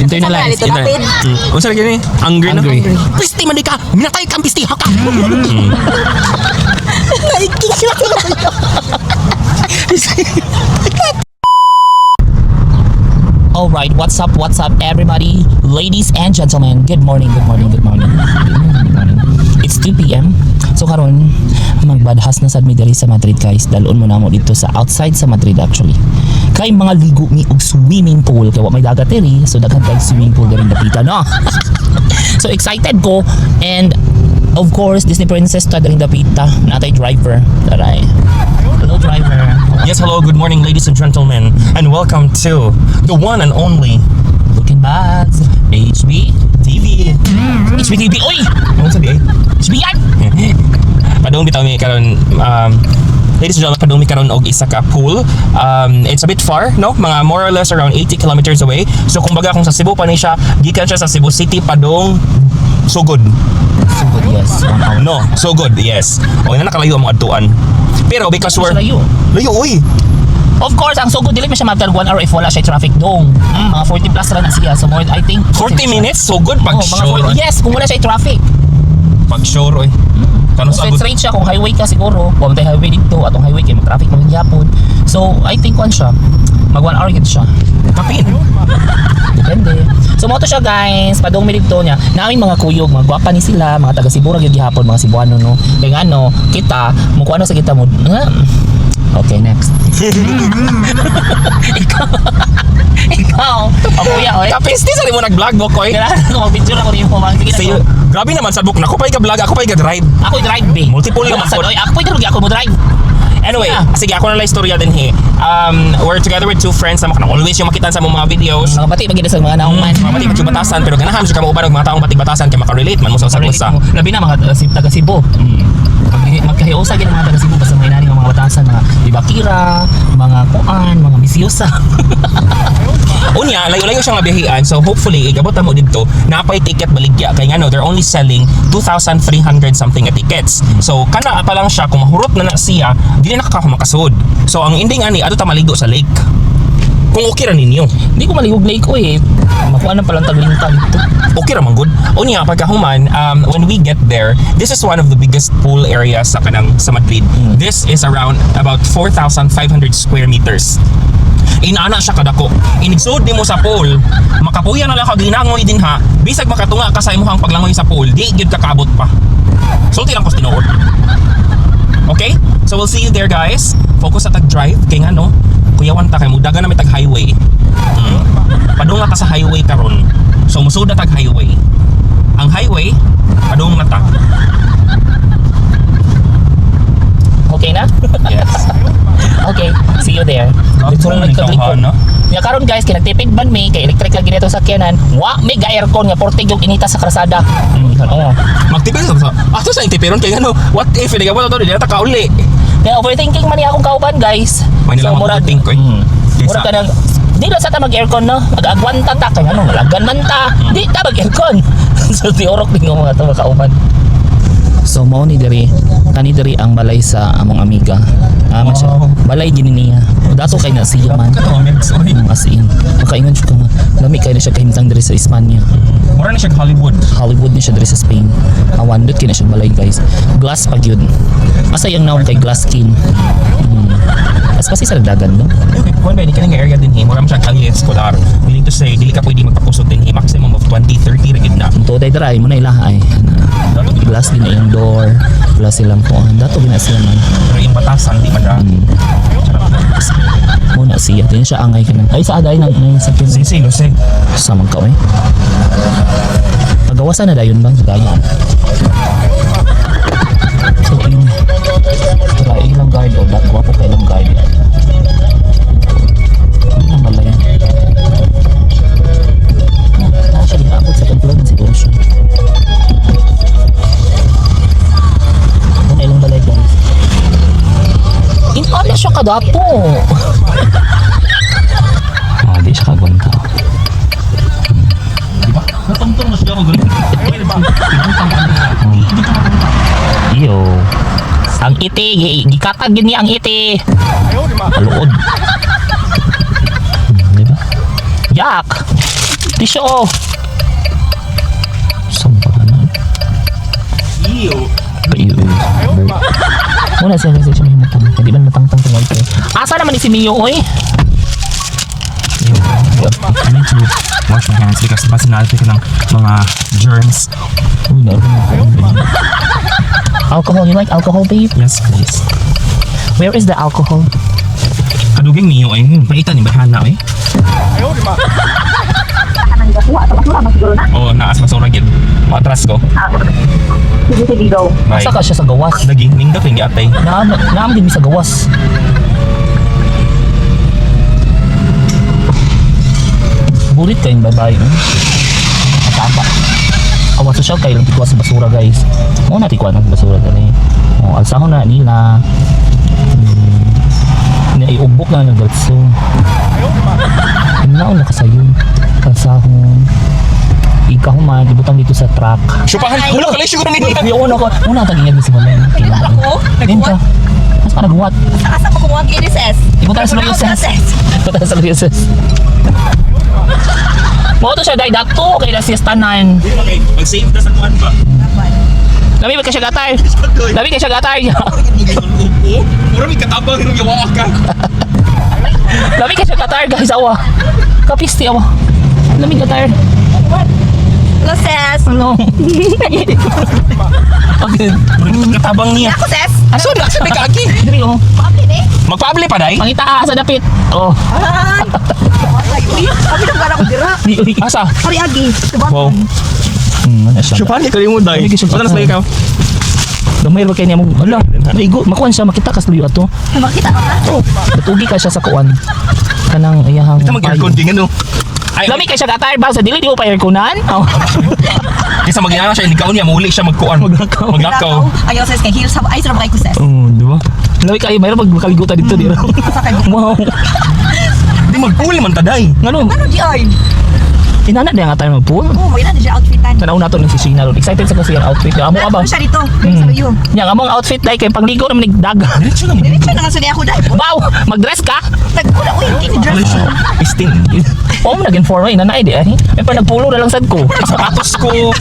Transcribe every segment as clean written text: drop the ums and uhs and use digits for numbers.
Internalize. Unsa gini? Angry na. Angry. Pisti man di ka. Minatay kang pisti haka. Naiking sila ko kayo. Alright, what's up everybody? Ladies and gentlemen, good morning. It's 2 p.m. So karon magbadhas na sad mi diri sa Madrid guys. Dalon mo na mo dito sa outside sa Madrid actually. Kay mga ligo mi og swimming pool kay wa may dagat diri, so daghan kay swimming pool diri dapita no. So excited ko, and of course Disney Princess ta diri dapita. Natay driver. Taray. Hello driver. Yes, hello, good morning ladies and gentlemen, and welcome to the one and only Looking Bags HB TV. HB TV. Oy! Ano sabi ay? HB yan. Padung bitaw mi karon ladies and gentlemen, padung mi karon og isa ka pool. It's a bit far, no? Mga more or less around 80 kilometers away. So kumbaga kung sa Cebu pa ni siya, gikan siya sa Cebu City padung Sugod. Sugod, yes. 1 hour. No, Sugod, yes. O na nakalayo ang mga adtuan. Pero because we're Layo. layo oy. Of course, ang Sugod dili man siya after 1 hour if wala siya traffic dong. Mga 40 plus ra na siya. So more, I think 40 minutes Sugod pag mga sure. 40, yes, kung wala siya traffic. Pag sure oy. Kano sa So straight siya kung highway ka siguro. Kung may highway dito atong highway kay traffic man gyapon. So I think one siya. Mag 1 hour gid siya. kapin. Depende. So mo to siya guys, padung mi dito niya. Naming mga kuyog, mga gwapa ni sila, mga taga Cebu ra gyud gihapon, mga Cebuano no. Kay ngano, kita mo kuno sa kita mo. Okay, next. Ikaw, ang kuya oy. Kapisti sa mo nag-vlog mo koy. Kailangan ko mag-picture ako rin po mga sige Say, na. grabe naman sa book. Ako pa i-vlog, ako pa i-drive. Ako drive be. Multiple naman Sa po. oy, ako pwede ako mo drive. Anyway, Ah. sige ako na lang istorya din he. We're together with two friends na makanang always yung makitan sa mga videos. Mga bati magida sa mga nauman. Mga batik batasan, pero ganahan siya ka mo ubad og mga taong batik batasan kay makarelate man mo sa usa. Labi na mga taga Cebu. Magkahiusa gid mga taga Cebu basta may nani mga batasan, mga Ibakira, mga kuan, mga Misyosa. Unya, layo-layo siya nga biyahian. So hopefully igabot na mo dito napay ticket baligya kay ngano they're only selling 2,300 something a tickets. So kana pa lang siya kung mahurot na siya, dili na makasud. So ang ending ani ato ta maligo sa lake. Kung okay ra ninyo. Hindi ko malihog lake ko eh. Makuha na palang taglinta dito. Okay ra man good. Unya pagkahuman, when we get there, this is one of the biggest pool areas sa kanang sa Madrid. This is around about 4,500 square meters. Inana siya kadako. Inigsud nimo sa pool, makapuya na lang ka ginangoy din ha. Bisag makatunga ka sa imong paglangoy sa pool, di gyud kakabot pa. Sulti lang ko tinuod. Okay? So we'll see you there guys. Focus sa tag-drive kay ngano, kuyawan ta kay mudagan na may tag-highway. Padung ta sa highway karon. So musud na tag-highway. Ang highway padung na ta. Okay na? Yes. Okay, see you there. Dito lang nagkaglikod. Ya karon guys, kinagtipid ban mi kay electric lagi dito sa sakyanan. Wa mega aircon nga portig yung inita sa krasada. Oo. Magtipid sa. Ato sa intipiron kay ngano, what if hindi ka mo to dili ta kauli. Kaya overthinking man ni akong kauban guys. May nila mag-overthink ko eh. Mura ka nang di lang sa ta mag-aircon no. Mag-agwanta ta kay ano, lagan man ta. Di ta mag-aircon. So tiorok din ng mga to kauban. So mao ni diri, kani diri ang balay sa among amiga. Siya. Balay gini niya. Dato kay na siya man. As in, makaingon siya nga. Lami kay na siya kahimtang diri sa Espanya. Mura na siya Hollywood. Hollywood ni siya diri sa Spain. Awandot kay na siya balay guys. Glass pag yun. Asa yung naon kay glass skin. As kasi sa dagan no. Kung ba di ka nga area din he, mura mo siya kali escolar. Meaning to say, dili ka pwede magpapusod din he, maximum of 20-30 rigid na. Ito day dry mo na ilahay. Glass din na yung door. Glass silang kuan. Dato gina sila man. Pero yung batasan, di madra. Muna siya. Ito siya angay ka na. Ay sa aday nang sakyan. Sisi, lo say. Samang ka eh. Pagawasan na dayon bang? Dayon. So ini. Try ilang guard o dakwa po kay ilang guard. Ano ang balay? Actually, abot sa pagpulan siguro siya. Ano ilang balay guys? Inala siya kadapo. Di siya kagwanta. Diba? Natungtong na siya ako ganun. Diba? Iyo. Ang iti, gikatag yun niya ang iti. Maluod. Diba? Yak! Tisyo oh. Sampanan. Ew. Payo. Muna siya kasi siya may matang. Hindi man matangtang tungkol ko. Asa naman ni si Mio oy? I need to wash my hands because basta natin ka ng mga germs. Uy, naroon na. Alcohol, you like alcohol, babe? Yes, please. Where is the alcohol? Kaduging niyo ay paitan ni bahana eh. Oh, naas masura gid. Matras ko. Bye. Asa ka siya sa gawas? Daging ningda kay giatay. Naam din mi sa gawas. Bulit kayong babae. Mataba. Awa social kayo lang tikwa sa basura guys. Mo na tikwa ng basura gani. Oh, alsahon na nila. Naiubok na ng gatso. Naon na kasayon. Alsahon. Ikahuman, ibutang dito sa truck. Syupahan. Wala kali siguro ni. Una ko, una tagingad sa balay. Ako, Dito. Mas pa naghuwat. asa mo kumuha kini sis? Ibutang sa luces. Ibutang sa luces. Mo to siya dai dato kay na siestanan. Okay, mag-save na sa kuan ba? Lami ba siya gatay? Lami siya gatay. Mura may katabang yung yawa ka. Lami siya gatay guys awa. Kapisti awa. Lami gatay. Hello sis. Ano? Okay. Mura may katabang niya. Ako sis. Aso na sa kaki. Diri oh. Papi ni. Magpabli pa dai. Pangita sa dapit. Oh. Ay, uy, kami nang gara ko dira. Di uy. Asa? Hari agi. Wow. Ano siya? Syupahan ka mo dai. Hindi ka siya- Wala na ikaw. Gamay ba kay niya mo? Ala, naigo, makuan siya makita kas luyo ato. Makita ka na. Oh, batugi ka siya sa kuan. Kanang iyahang. Ito mag-aircon din ano. Ay, Lami kay siya gatay ba sa dili di mo pa airconan? Oh. Kisa mag-iana siya, hindi kaon niya, mauli siya magkuan. Magnakaw. Magnakaw. Ayaw sis kay heels. Ay, sarap kay ko sis. Oh, di ba? Lami kayo mayroon magkaligutan dito di ba? Asa kay Wow. Di mag-uli man taday. Ngano? Ano di ay? Inana na nga tayo mag-pool. Oh, may na di outfitan. Tanaw nato ni si Sheena ron. Excited sa kasi ang outfit niya. Amo Ano abang. siya dito? Sa luyo. Yang among outfit dai kay pangligo naman nigdaga. Diretso na mo. Diretso na nga sa ako dai. Wow, mag-dress ka? Nagkula uy, hindi dress. Pisting. Oo, nag-inform na nanay di ay. May pa nagpulo na lang sad ko. Sapatos ko.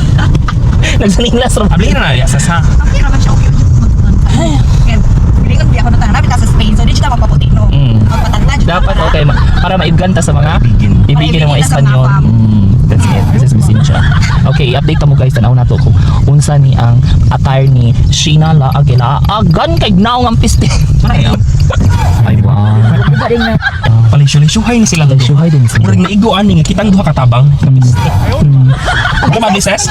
Nagsaninglas ron. Abli na na, sa Okay naman siya. Okay. Bilingon di ako na tangan. Sa Spain. So, di siya mapaputi, no? Magpatanda. Dapat okay para maibganta sa mga ibigin ng mga Ibigin na sa Espanyol. mapa. That's it. This is Miss Cynthia. Okay, i-update mo guys. Tanaw na to kung unsa ni ang attire ni Sheena La Aguila. Agan kay gnaw ang piste. Ano yan? Ay, wow. Galing na. Palisyo-lisyohay na sila. Nagsyuhay din sila. Murag naigo ani nga kitang duha katabang. Ano mabilis?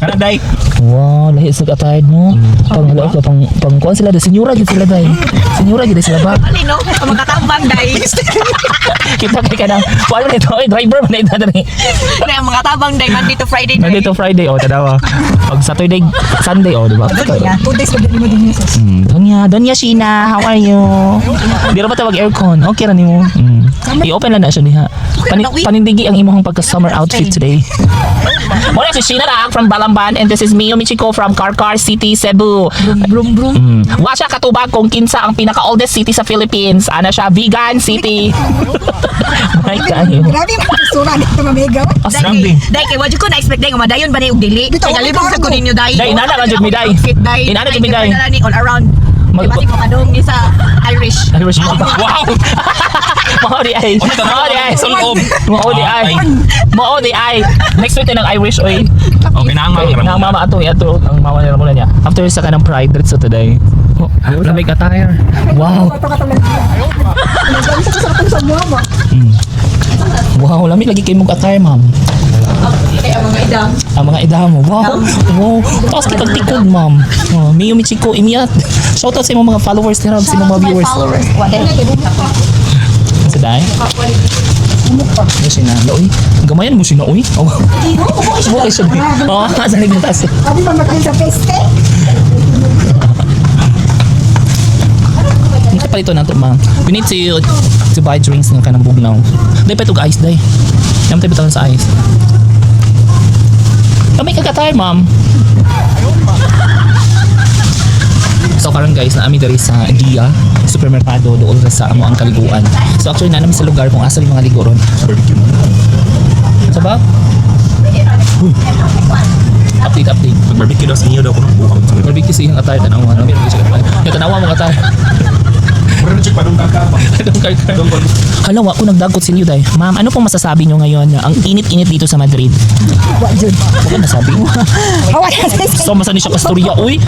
Kanaday. Wow, lahi sa attire mo. Pang kuan sila. Senyora gid sila dai. Senyora gid sila ba? Alino, makatambang dai. Kita kay kanang kuan nito, driver man ito dali. Na mga tabang dai Monday to Friday. Monday to Friday oh, tadawa. Pag Saturday, Sunday oh, di ba? 2 days ko din mo din Jesus. Donya Sheena, how are you? Di ra ba tawag aircon? Okay ra nimo. I-open lang na siya diha. Panindigi ang imong pagka-summer outfit today. Muna si Sheena Lang from Balamban and this is Mio Michiko from Karkar City, Cebu. Brum brum. Wa siya katubag kung kinsa ang pinaka-oldest city sa Philippines. Ana siya, Vegan City. Bye kayo. Grabe mo sura dito mamega. Grabe. Dai kay wadyo ko na expect dai nga madayon ba ni og dili. Kay galibog sa ko ninyo dai. Dai, inana lang jud mi, dai. Outfit, dai. Inana jud mi, dai. Ni all around. Mag- Diba si Pakadong ni sa Irish. Irish mo. Wow! Mao di ay. Mao di ay. Suloob. Mao di ay. Mao di ay. Next week na ng Irish oy. Okay na ang mga Nang mama ato ato ang mama nila muna niya. After sa kanang pride dito today. Oh, lamig attire. Wow. Wow, lamig lagi kay mong attire, ma'am. Kaya mga idam. Ang mga idahan mo. Wow. Wow. Tapos kitang tikod, ma'am. Oh, Mio Michiko, imiyat. Shoutout sa imong mga followers ni Rob, sa imong mga viewers. What? Sa day. Ano siya na? Uy, gamayan mo siya na, uy. Oh. Okay siya. Oh, sa ligong taas. Abi ba matahin sa peste? Hindi pa ito na ito, ma'am. We need to buy drinks ng kanang bugnaw. Dahil pa ito ice, dahil. Yaman tayo bitawan sa ice. Kami kakatay, ma'am. So karon guys, naami diri sa Dia supermerkado doon sa amo ang kaliguan. So actually na namin sa lugar kung asa yung mga ligo ron. Sa ba? Update. Mag-barbecue daw sa inyo daw ko ng bukaw. Barbecue sa iyong attire. Tanawa. Yung tanawa mong attire. Pero check pa nung kakapa. Hala, wa ko nagdagot sa inyo, day. Ma'am, ano pong masasabi nyo ngayon? Ang init-init dito sa Madrid. Huwag ko nasabi mo. So, masa ni siya kasturya. Uy,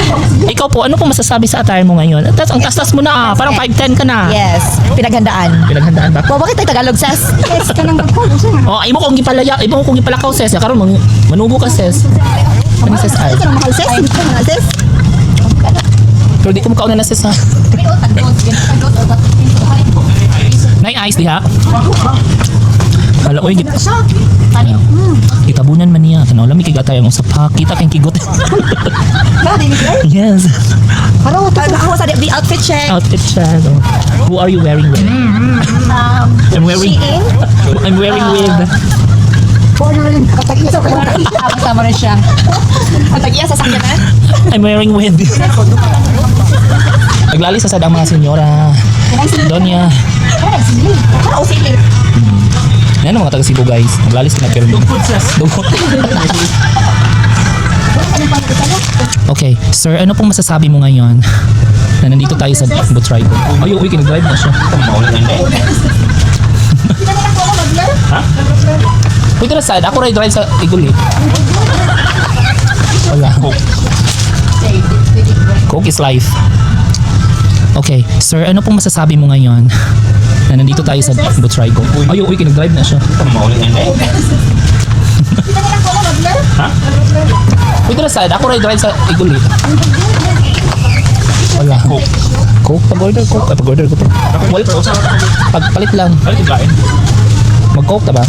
ikaw po, ano pong masasabi sa attire mo ngayon? Ang tastas mo na, parang 5'10 ka na. Yes, pinaghandaan. Pinaghandaan ba? Bakit tayo Tagalog, Ses? Yes, ka nang Oh, imo kong gipalaya, imo kong gipalakaw, Ses. Karon manubo ka, Ses. Ano, Ses? Ay. mahal, Ses? Ses? Pero di ko makauna na, Ses, ha? Nay, ice diha. Hala, oy, itabunan man niya. Tanaw lang, may kigatay ang usap ha. Kita kang kigot. Yes. Haro, ako sa the outfit check. Outfit siya. No? Who are you wearing with? I'm wearing... Shein? I'm wearing with... Kasama rin siya. Ang tag-iya sa sakyanan? I'm wearing with... Naglali sa sad ang mga senyora. Donya. Ano, sige. Yan ang mga taga Cebu, guys. Naglalis ka na pero... Dugpod. Okay, sir, ano pong masasabi mo ngayon na nandito tayo sa Butrygo? Ay, uy, kinag-drive na siya. Maulan na eh. Ha? Uy, tara side. Ako drive sa Iguli. Wala. Coke is life. Okay, sir, ano pong masasabi mo ngayon na nandito tayo sa Butrygo? Ay, uy, kinag-drive na siya. Maulan na eh. Ha? Uy, tara side. Ako drive sa Iguli. Wala. Coke? Pag-order Coke. Pag-order ko pa. Well, pagpalit lang. Ano yung kain? Mag-Coke ka ba?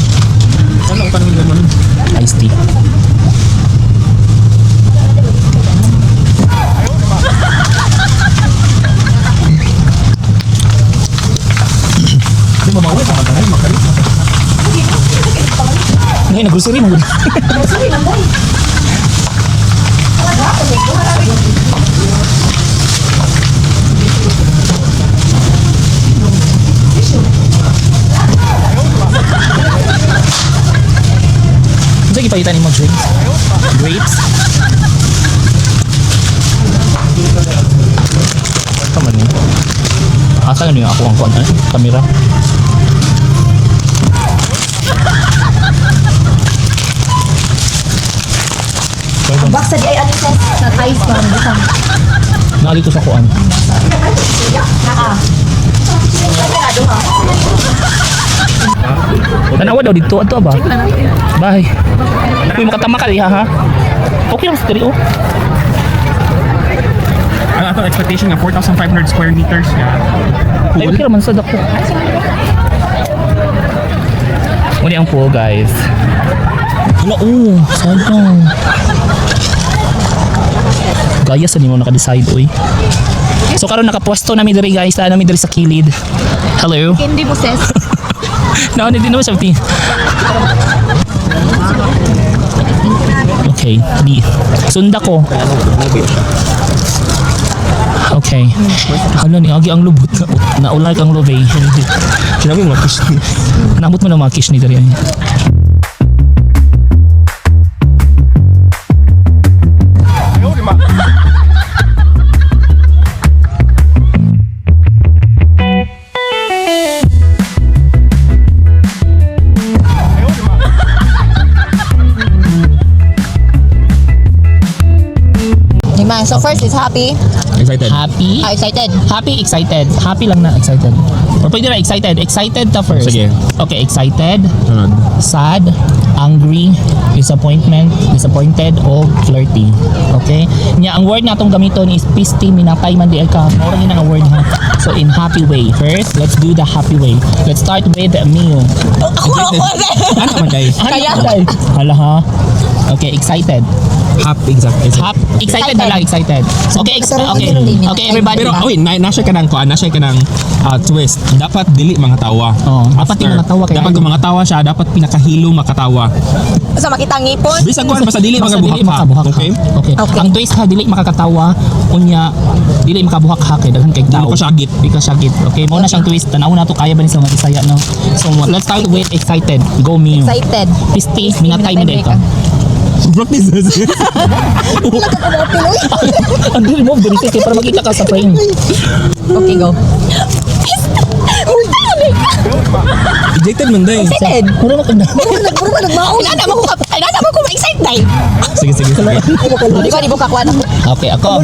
Ano ang panahon naman? Iced tea. Hindi mo maulan. Makalit. Ngayon, nag-grocery mo. Sige, pahitan mo drinks. Grapes. Kaman yun. Asa na yung ako ang kuwan, kamera. Baksa di ay ano, Ses? Sa ice man. Naali ko sa kuwan. Tanawa daw dito. Ato ba? Bye. Uy, makatama ka liha ha? Okay lang sa oh. Ang ato expectation nga 4,500 square meters. Ay, okay naman sa dako. Muli ang pool, guys. Hala, sayang. Gaya sa nimo naka-decide, uy. So, karon nakapwesto namin diri, guys. Namin diri sa kilid. Hello. Hindi mo, Ses. No, hindi naman siya. Okay, di. Sunda ko. Okay. Hala, ni agi ang lubot. Naulay kang lubay. Sinabi mo kiss ni. Namot mo na mga kish ni diri. So first is happy. Excited. Happy? Excited. Happy, excited. Happy lang na, excited. Or pwede na excited. Excited ta first. Sige. Okay, excited, Sunod. sad, angry, disappointed, o flirty. Okay? Nya, ang word natong gamiton is pisti, minapay, man di ay ka. Mura yun ang word ha. So, in happy way. First, let's do the happy way. Let's start with Mio. Ano naman guys? Kaya? Hala ha? Okay, excited. Half exact. Excited na lang, excited. Okay, okay, everybody. Pero oy, nasa ka ng twist. Dapat dili mga tawa. Dapat di mga tawa kaya. Dapat kung mga tawa siya, dapat pinakahilo makatawa. Sa makita ang ngipon. Bisa kuan basta dili Basta magabuhak dili pa. makabuhak ha. Okay? Okay. Okay. Ang twist ha, dili makakatawa, unya dili makabuhak ha kay daghan kay Dili tao. ko syagit. Di ka syagit. Okay, mo na siyang twist. Tanaw na to kaya ba ni sa mga Bisaya no. So let's start with excited. Go me. Excited. Pisti, minatay mo dito. Practice. Ang remove diri kay para makita ka sa frame. Okay, go. Ejected man day. Excited. Puro na kanda. Puro ka nagmaon. Kailan mo ko ma-excite dahil. Sige. Di ba kakuha na ko? Okay, ako.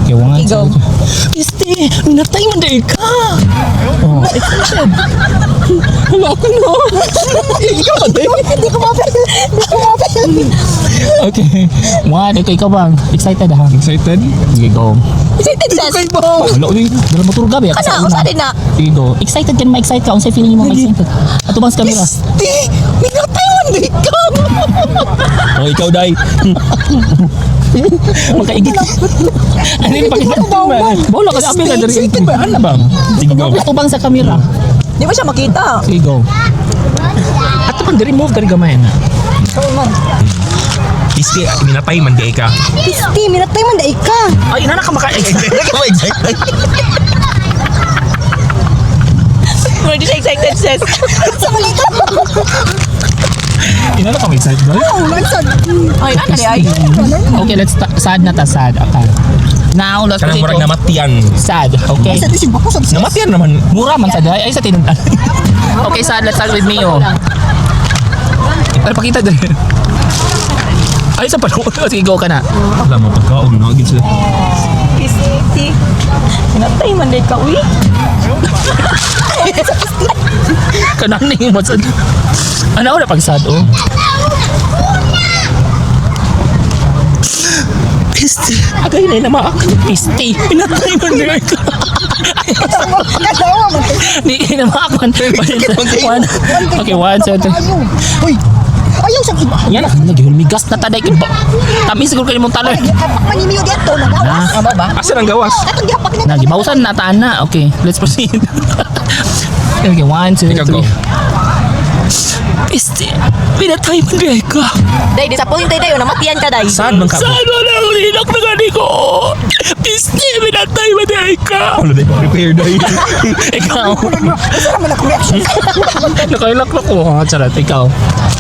Okay, wangan. Okay, go. Pisti, minatay mo diri ka. Oh, excited. Wala ka na. Ikaw ba day? Hindi ko mapil. Okay. One, okay, ikaw bang? Excited ha? Excited? Sige, go. Excited sis. Wala, uy. Dala motor gabi. Kana, usa din na. Sige, go. Excited ka na ma-excite ka. Unsay feeling mo ma-excited? Ato bang sa camera? Minatay mo di ka. Oh, ikaw day. Magkaigit. Ano yung pakita? Bola ka sabi na diri. Excited ba? Ano ba? Sige, go. Ato bang sa camera? Di ba siya makita? Sige, go. Ato bang diri move diri gamay na. Pisti, minatay man day ka. Pisti, minatay man dahil ka. Ay, ina na ka maka-excite. Excited. Hindi siya excited sis. Sa malita. Ina na ka ma-excite ba? Ay, ano di ay? Okay, let's sad na ta sad. Okay. Now, let's Kanang murag proceed to namatian. sad. Okay. Namatian naman. Mura man sad ay sa tinundan. Okay, sad. Let's start with Mio. Pero pakita din. Ay, sa panahon. Sige, go ka na. Wala mo pagkaon na gid sila. Pisti. Minatay man dahil ka, uy. Kananing mo sad. Ano na pag sad, oh? Pisti. Agay na naman ako. Pisti. Pinatay mo din ka. Di ka naman ako. One. Okay, 1, 2, 3. Uy. Ayaw sa iba. Yan na. Nagihulmigas na taday. Kami siguro kayo mong talon. Manimiyo dito. Nagawas. Ano ba? Asa nang gawas? Atong gihapak na. Nagibawsan na tana. Okay, let's proceed. Okay, 1, 2, Ikaw, go. 3. Pisti. Pinatay mo din ka. Day, disappointed day. Namatiyan ka, day. Saan man ka? Saan wala ulinak na gani ko? Pisti. Pinatay mo din ka. Wala day prepare day. Ikaw. Saan naman ako reaction? Nakailak na ko. Ha, charot. Ikaw.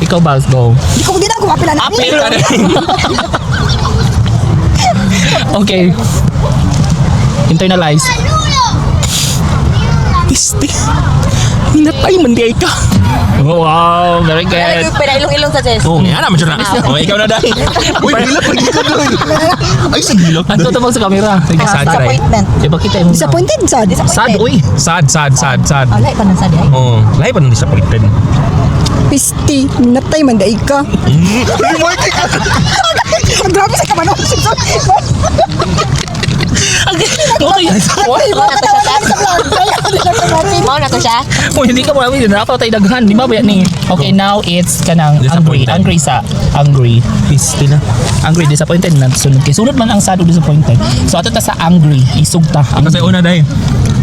Ikaw, Baz, go. Hindi ko din ako mapilan. Apil ka rin. Okay. Internalize. Pisti. Minatay man di ka. Wow, very good. Pinailong-ilong sa sis. Oh, yan naman siya na. Oh, ikaw na day. Uy, gila pa dito doy. Ay, sa gilak. Ang tutumang sa camera. Sige, sad ka rin. Disappointment. Diba kita yung... Disappointed, sad. Sad, uy. Sad. Alay pa ng sad, ay. Oh, lahi pa nang disappointed. Pisti, minatay man dahil ka. Grabe sa kamanong. Okay. Mau na to siya, sis? Mau na to siya? Oh, hindi ka mo namin. Dapat tayo daghan. Di ba ba yan eh? Okay, now it's kanang angry. Disappointed. Angry sa angry. Pisti na. Angry, disappointed na. Sunod kay sunod man ang sad o disappointed. So ato ta sa angry. Isog ta. Kasi una day.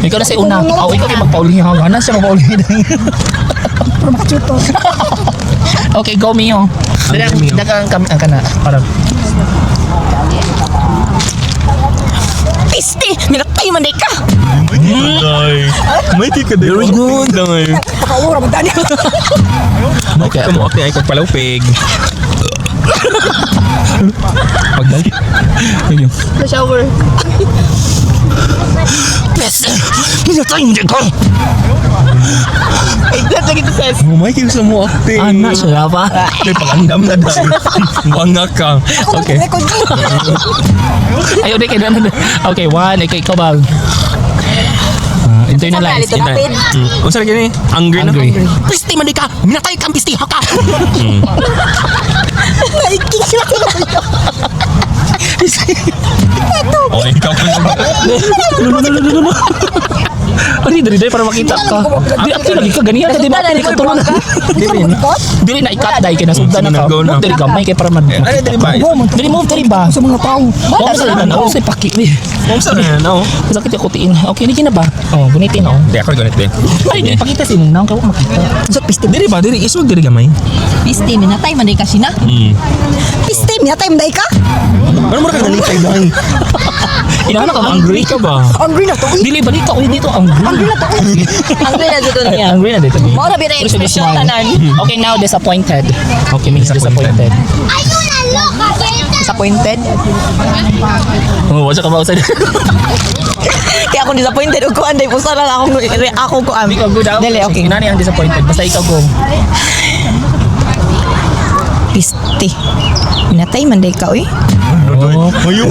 Ikaw na sa una. Oh, ikaw kayo magpaulihin. Hanggang siya magpaulihin. Okay, go Mio. Ang Mio. Dagang kami ang kana. Para. Pisti, minatay man dahil ka. May tika day. Very good. Day. Pakawara mo dani. Okay. Kamu okay ay pagpalupig. Pagdali. Sige. Sa shower. Yes. Minatay mo din ka. Ay, glad lagi to sis. May kilos mo ate. Anak siya pa. May pagandam na day. Wanga ka. Okay. Record mo. Ayaw di kayo na. Okay, 1. Ikaw ba? Internalize. Ito natin. Kung saan gini? Angry na. Angry. Pisti man di ka. Minatay kang pisti. Haka. Naikik sila. Oh, ikaw pa naman. Ano diri para makita ka. Di ato lagi ka ganiya ka di ba? Dili ka tulungan. Dili na ikat dai kay nasugdan na ka. Go na. Dili ka may kay para Dili ba? Dili move diri ba? Sa mga tao. Wala sa na ako sa paki. Kung saan no? Sakit ako tiin. Okay ni kina ba? Oh, gunitin oh. Di ako ganit din. Ay, di pakita si nang ka makita. Sa piste. Dili ba? Dili isog dili gamay. Piste, minatay man day kasi na. Piste, minatay mo dahil ka. Ano mo ka nalitay dai? Inana ka angry ka ba? Angry na to. Dili balik ka dito angry. Angry na to. Ang ganda dito niya. Angry na dito. Mo na bira expression tanan. Okay, now disappointed. Okay, may disappointed. Disappointed. Oh, wala ka ba usad? Kaya ako disappointed ug kuan day pusa na lang ako ko am. Ikaw good out. Dali, okay. Inani ang disappointed. Basta ikaw go. Piste. Minatay man day ka oy. Oh, Ayun.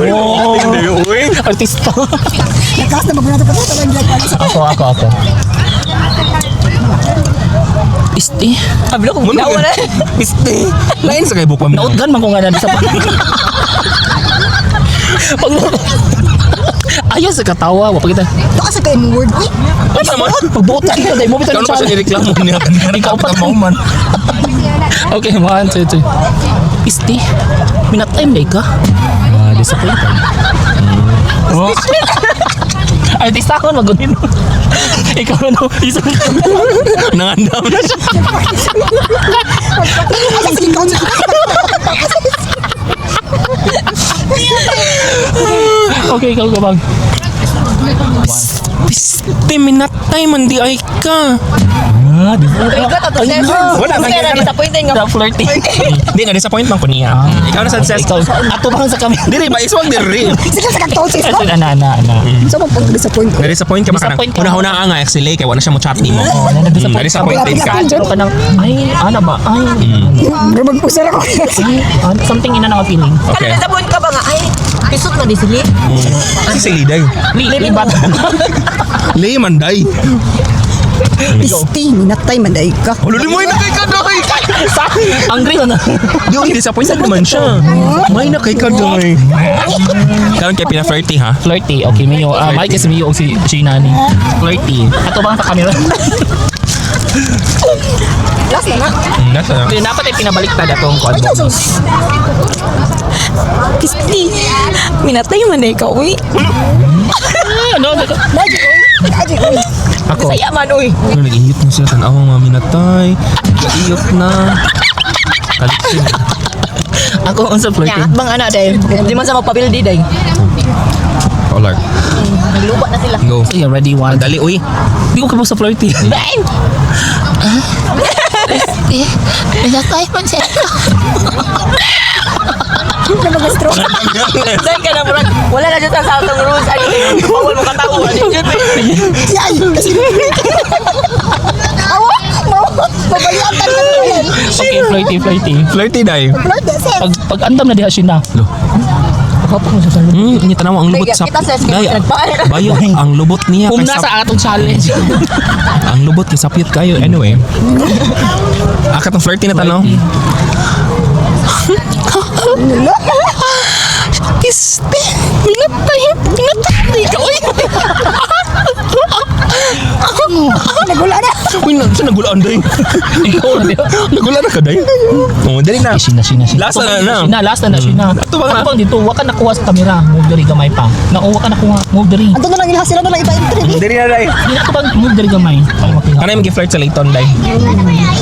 Uy. artista. Nakas na magunata ka sa lang Ako. Isti. Ablo ko Muna wala. Piste. Lain sa kay bukwa mi. Nautgan man ko nga na disappointed. Pag ayaw sa katawa, wapag kita. Takas sa kayo word. Uy, Ano naman? Pagbuot ka dito, dahil mo bitaw Kano ng pa siya challenge. nireklamo niya? Ikaw pa mo man. Okay, 1, 2, 3. Isti, minatime na ka. Disappointed. Oh. Artista ako, magunin mo. Ikaw ano, isa Nangandam na siya. asa sa ikaw. Okay, ikaw kabag. Piste, minatay man di ay ka. Ikaw to sir. Wala, Kaya na disappointed nga. Flirty. Hindi nga disappoint man ko niya. Ikaw na sa ses. Ikaw, ato ba sa kami? Dili ba iswag diri. Sila sa kanto sis ko. Ana. Sa mga pag-disappoint ko. Na-disappoint ka ba ka Disappoint ka. Una-una nga actually kay wala siya mo chat nimo. Oh, na-disappoint ka. Na-disappointed ka. Pero ka nang, ay, ano ba? Ay, Magpusar ako. something ina na feeling. Ano Okay. disappoint ka ba nga? Ay, pisot na di sili. Kasi si Liday. Libat. Lay Manday. Piste, minatay man dahil ka. Ulo di mo na kay kadoy. Angry na na. Di oy disappointed naman siya. May na kay kadoy. Karon kay pina-flirty ha. Flirty. Okay, Mio. Mike kasi Mio o si Nani. Flirty. Ato ba sa camera? Last na na. Nasa. Kaya dapat ay pinabaliktad atong kod. Piste. Minatay man day ka uy. Ano? Ako. Saya man uy. Ano nag-iyot na siya tanawang mga minatay. Nag-iyot na. Kaliksin. Ako ang sa flirty. Nya, bang ana day. Di man sa magpabildi day. Alright. Nagluba na sila. Go. So, you're ready, one. Dali uy. Di ko kapag sa flirty. Bain. Minatay man siya. Dahil ka na murag. Wala na dyan sa atong rules. Ano yung bawal mo katawa. Yay! Kasi awa! Babayatan ka na yan. Okay, flirty. Flirty day. Blood, sir. Pag andam na diha siya na. Lo. Kapag mo sa flirty. Ini tanaw ang lubot Kaya sa kita sa Day, nagpaano. bayo ang lubot niya Kung kay nasa sap- atong challenge. ang lubot kay sapyot kayo anyway. Akat ang flirty na tanaw. Piste. Minatay. Ikaw eh. Nagula na. Uy, sa nagulaan day. Ikaw na diha. Nagulaan na ka day. Oh, dali na. Sina. Last na na. Last na siya. Ato ba nga? Pag dito, wa ka nakuha sa camera. Move diri gamay pa. Wa ka nakuha. Move diri. Ando na lang ilha sila na lang ipa-entry. Dali na day. Hindi na ito bang move diri gamay. Para makita. Ano yung gi-flirt sa Layton day?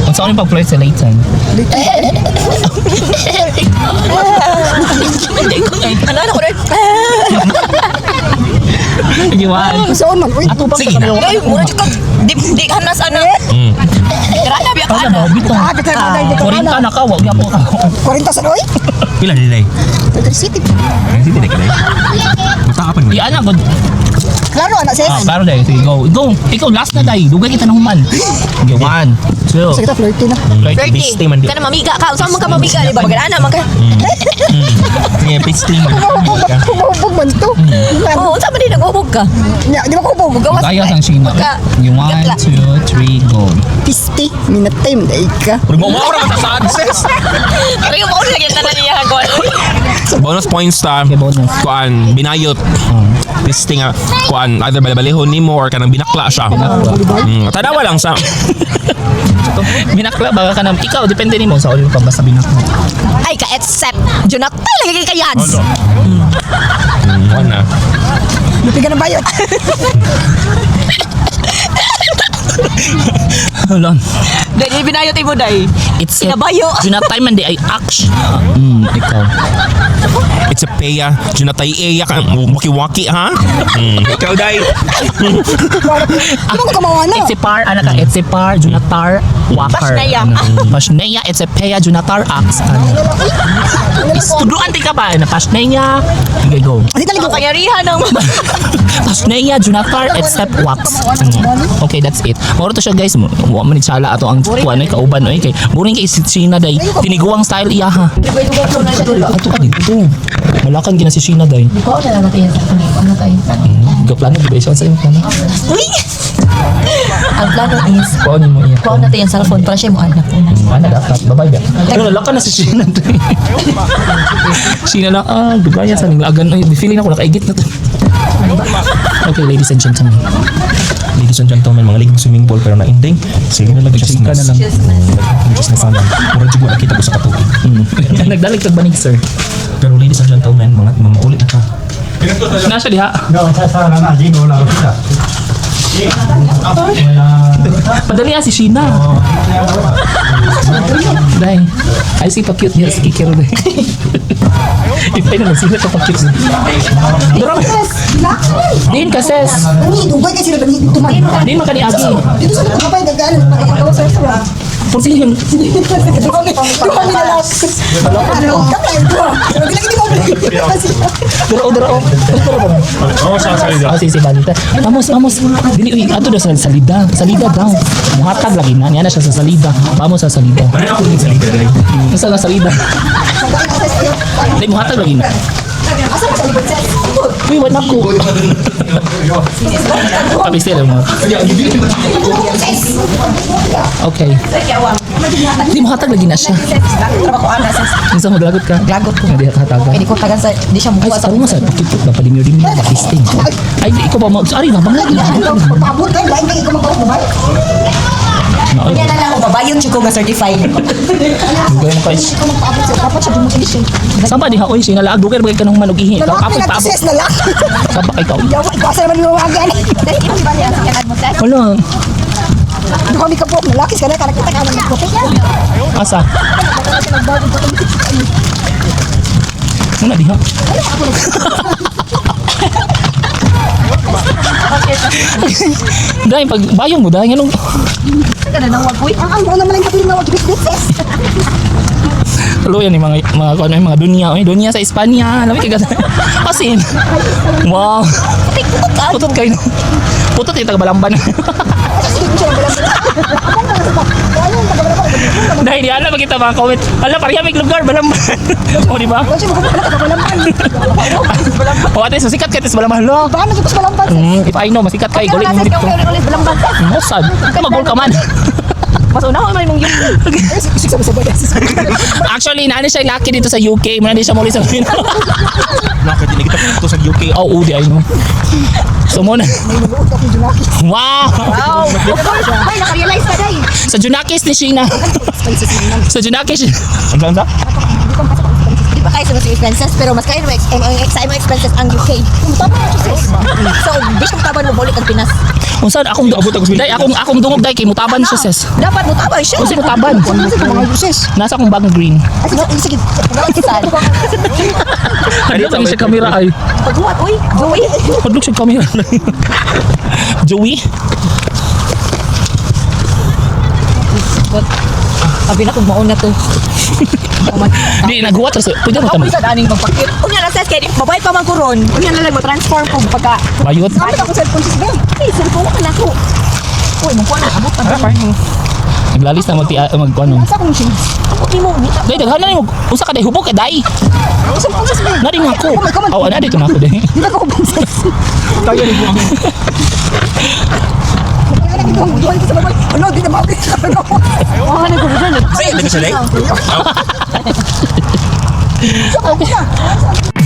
Kung saan yung pag-flirt sa late time. Ano ko rin? Iwan. Saan man? Uy, Ato bang Sige sa na. camera? Ay, mura dito. Di hanas ano. Karana biya ka Ano na. ba? Bito. kita na dahil ka Kurinta na. na ka. Wag niya po ka. 40 sa doy. Pila di day? Electricity. Hindi day ka day. Mutakapan mo. Di ana god. Klaro, anak sis. Klaro dai. Sige, go. Go. Ikaw last na dai. Dugay kita na human. Okay, 1, 2. Sa kita flirty na. Flirty. Piste man di. Kana mamiga ka. Saan man ka mamiga? Di ba? Magana man ka. Sige, piste man. Kumabog man to. Oo, saan man din nag-ubog ka? Di ba kumabog? Gawas Kaya sang Sheena. Magka- Yung 1, Gatla. 2, 3, go. Piste, minatay mo dahil ka. Pero mo ra sa AdSense. Pero yung mauna lagi tanan niya ko. bonus points ta. Okay, bonus. Kuan, binayot. Listing nga, kuan, either balabalihon nimo or kanang binakla siya. Tanawa lang sa. Binakla ba ka na? Ikaw, depende nimo sa ulo pa basta binakla. Ay, ka-except. Jonathan, lagi kay Kayads. Wala. Lupi ka na bayot. Hold on. Dahil binayot mo, day. It's Kinabayo. Junatay man di ay action. Ikaw. It's a peya. Junatay eya ka. Waki-waki ha? Ikaw day. Ano ko kamawana? It's a par, ano ka? It's a par, Junatar, Wakar. Pasneya. Pasneya, it's a peya, Junatar, Ax. Tudluan di ka ba? Pasneya. Okay, go. Adi tali ko. Kayarihan ng Pasneya, Junatar, it's a wax. Okay, that's it. Moro to siya guys. Wa man itsala ato ang kuan ay kauban oy kay buring kay Sina day. Tiniguang style iya ha. Ato ka dito. Malakan gina si Sina day. Ikaw na lang natin sa kanil. Ano tayo? Gaplano di ba siya sa imong plano? Uy! Ang plano is, Kuan mo iya. kuha natin yung cellphone para siya mo anak. Ano dapat babay ba? Pero nalakan na si Sina day. Sina na dugaya sa nilagan ay feeling ako nakaigit na to. Okay, ladies and gentlemen. Ladies and gentlemen, mga ligong swimming pool pero na-ending. Sige na lang, just Ka na lang. Just na sana. Mura juga nakita ko sa katubig. Nagdalig kag banig sir. Pero ladies and gentlemen, mga ulit na ka. Nasa diha. Padali si Sheena. Dahil, ay si pa-cute niya si Kikiro dahil. Ipay na sila pa pa-cute. Durang. Din ka ses. Ani dugay kay sila bani tuman. Din makani agi. Dito sa kapay dagan. Pursi yung Tuman nila last. Ano? Kapay ko. Lagi di mo. duro. Si Balita. Vamos. Dili uy ato daw sa salida. Salida daw. Muhatag lagi na niya na siya sa salida. Vamos sa salida. Paano ako din sa liga day? Sa salida. Dili muhatag lagi na. Uy, wala ko. Tapi sila mo. Okay. Di mo hatag lagi na siya. Minsan maglagot ka. Lagot ko. Hindi ka hataga. Pwede ko tagan sa, di siya Ay, mukuha sa sa mga sa pakipot na palimyo din mo makisting. Ay, di ikaw ba mo? Sorry na, bangag na. Pabot kay lain kay ko magpapabot. Kanya na lang ako, babayon siya ko nga certified. Dugay mo guys. Magpapabot siya dapat siya dumating. Saan ba di ha? Uy, sinalaag. Dugay bagay ka nung manog ihi. Ikaw, Lalaki apoy na paabot. sis na lang. Saan ba ikaw? Yawa ipasa naman yung wagan. Dahil imo ba niya sa mo test? Wala. Kami ka po lalaki ka na kita ka na magpapabot. Asa? Muna di ha? Dahil pag bayong mo dahil anong Ka na nang wag, uy. Ang naman lang kapil na wag sis. Hello yan yung mga dunya. Oy, dunya sa Espanya. Alam mo kagat. Asin. Wow. Putot kayo. Putot yung taga-Balamban. Dahil di alam kita mga comment. Alam, parang may lugar, Balamban. O, di ba? Kasi magpapalak ka O, ate, so sikat kayo sa Balamban. Hello. Paano sa kalampan? If I know, masikat kayo. Gulit mo Kasi dito. ikaw ulit balang banta. Musad. Ka mag-goal ka man. Mas unahan man mong yun. Actually, naano siya lucky dito sa UK. Muna di siya muli sa Pilipinas. Nakita kita dito sa UK. Oo, di I know. So muna. Wow! Wow. Ay, nakarealize na day. Sa Junakis ni Sheena. Sa Junakis. Ang ganda? Di ba kayo sa mga expenses, pero mas kayo sa mga expenses ang UK. Tama na siya sis. So, bis kung taban mo balik ang Pinas. Unsan akong dai akong dungog dai kay mutaban siya ses. Dapat mo taban siya. Unsa mutaban? Mga uses. Nasa akong bag green. Sige. Saan? Ano pa siya kamera ay? Pagbuhat, uy. Joey. Padlok siya kamera. Joey. Sabi na kung mauna to. Di naghuwat ra sa. Pwede mo Apoy tama. sa daning magpakit. Unya na ses kay mabay pa man kuron. Unya na lang mo transform ko pagka. Bayot. Ano ako sa punches ba? Hey, cellphone ko na ko. Uy, mo ko na abot pa ba? Naglalis na magkuano. Sa akong machine. Abot ni mo ni. Dai daghan na nimo. Usa ka dai hubog ka dai. Sa punches ba? Nari nga ako. Aw ana dito na ako dai. Di ba ko punches? Kaya ni mo. Ano, di na mabit. Oh, ano ko ba? Say, hindi ko siya day? So,